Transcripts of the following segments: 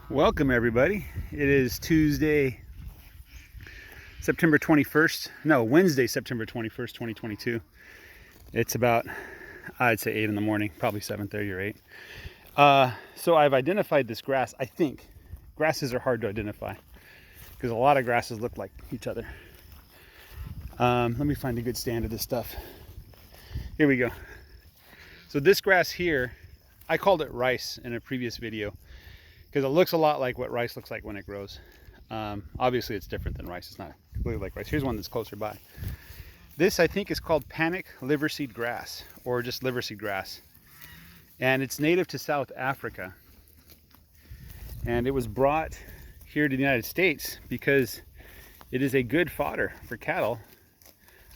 Welcome everybody. It is Tuesday, September 21st. No, Wednesday, September 21st, 2022. It's about, I'd say 8 in the morning, probably 7:30 or 8. So I've identified this grass. I think grasses are hard to identify because a lot of grasses look like each other. Let me find a good stand of this stuff. Here we go. So this grass here, I called it rice in a previous video, because it looks a lot like what rice looks like when it grows. Obviously it's different than rice. It's not completely like rice. Here's one that's closer by. This I think is called panic liverseed grass, or just liverseed grass. And it's native to South Africa. And it was brought here to the United States because it is a good fodder for cattle.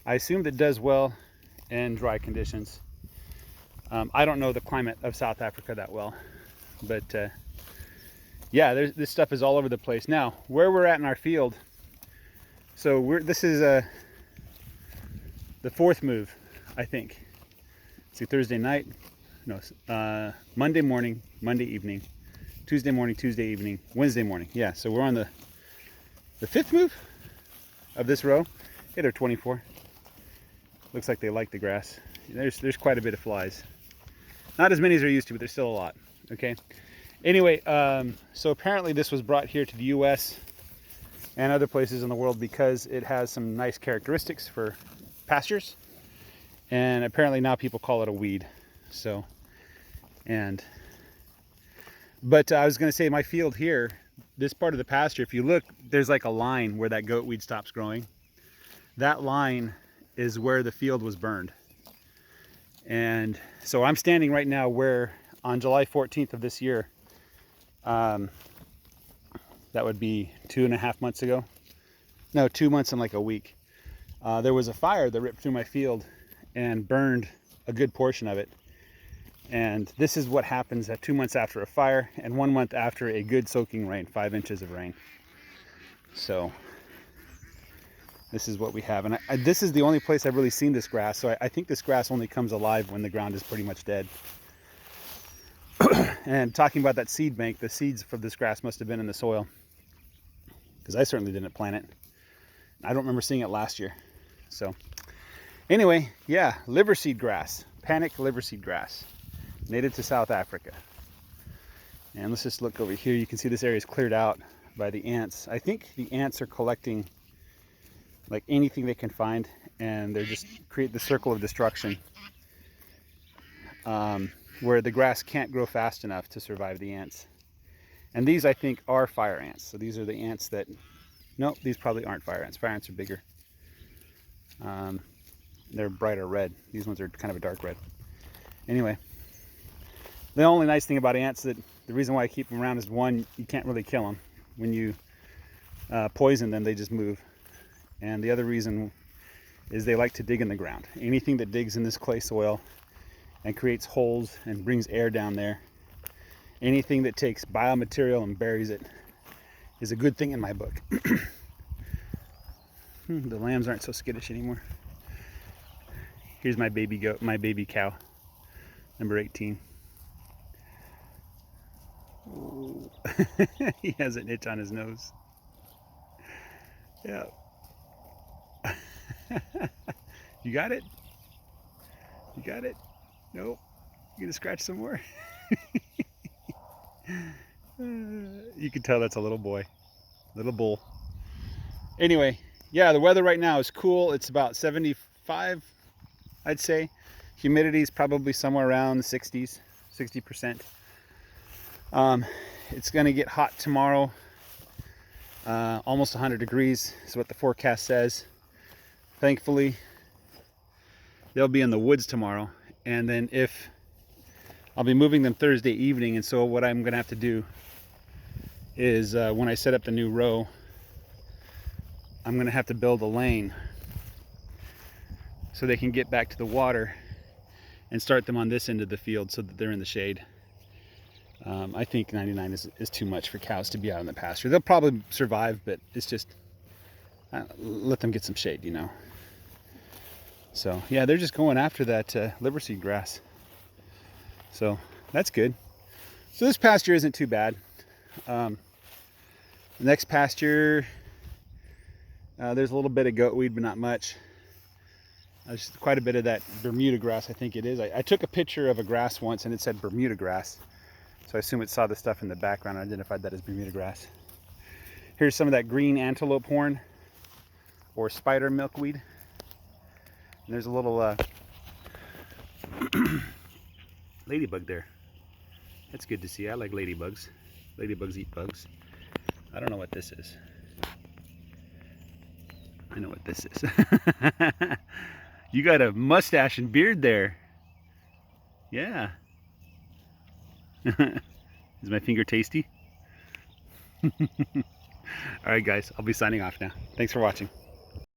I assume that does well in dry conditions. I don't know the climate of South Africa that well, but yeah, this stuff is all over the place. Now, where we're at in our field, so this is the fourth move, I think. See, Thursday night, no, Monday morning, Monday evening, Tuesday morning, Tuesday evening, Wednesday morning. Yeah, so we're on the fifth move of this row. Hit our 24. Looks like they like the grass. There's quite a bit of flies. Not as many as there used to, but there's still a lot. Okay. Anyway, so apparently this was brought here to the US and other places in the world because it has some nice characteristics for pastures, and apparently now people call it a weed. So, but I was going to say, my field here, this part of the pasture, if you look, there's like a line where that goat weed stops growing. That line is where the field was burned. And so I'm standing right now where on July 14th of this year, that would be 2.5 months ago. No, 2 months and like a week. There was a fire that ripped through my field and burned a good portion of it. And this is what happens at 2 months after a fire and 1 month after a good soaking rain, 5 inches of rain. So this is what we have. And this is the only place I've really seen this grass. So I think this grass only comes alive when the ground is pretty much dead. And talking about that seed bank, the seeds for this grass must have been in the soil, because I certainly didn't plant it. I don't remember seeing it last year. So anyway, yeah, liverseed grass, panic liverseed grass, native to South Africa. And let's just look over here. You can see this area is cleared out by the ants. I think the ants are collecting like anything they can find, and they're just create the circle of destruction. Where the grass can't grow fast enough to survive the ants. And these, I think, are fire ants. So these are the ants that, no, these probably aren't fire ants. Fire ants are bigger. They're brighter red. These ones are kind of a dark red. Anyway, the only nice thing about ants, that the reason why I keep them around is, one, you can't really kill them. When you poison them, they just move. And the other reason is they like to dig in the ground. Anything that digs in this clay soil and creates holes and brings air down there, anything that takes biomaterial and buries it, is a good thing in my book. The lambs aren't so skittish anymore. Here's my baby goat, my baby cow, number 18. He has an itch on his nose. Yeah. You got it? You got it? Nope. You gonna scratch some more? You can tell that's a little boy, little bull. Anyway, yeah, the weather right now is cool. It's about 75, I'd say. Humidity is probably somewhere around the 60s, 60%. It's gonna get hot tomorrow. Almost 100 degrees is what the forecast says. Thankfully, they'll be in the woods tomorrow. And then if I'll be moving them Thursday evening, and so what I'm gonna have to do is when I set up the new row, I'm gonna have to build a lane so they can get back to the water and start them on this end of the field so that they're in the shade. I think 99 is too much for cows to be out in the pasture. They'll probably survive, but it's just let them get some shade, you know. So yeah, they're just going after that liverseed grass. So that's good. So this pasture isn't too bad. The next pasture, there's a little bit of goat weed, but not much. There's quite a bit of that Bermuda grass, I think it is. I took a picture of a grass once and it said Bermuda grass. So I assume it saw the stuff in the background and identified that as Bermuda grass. Here's some of that green antelope horn or spider milkweed. And there's a little ladybug there. That's good to see. I like ladybugs. Ladybugs eat bugs. I don't know what this is. I know what this is. You got a mustache and beard there. Yeah. Is my finger tasty? All right, guys, I'll be signing off now. Thanks for watching.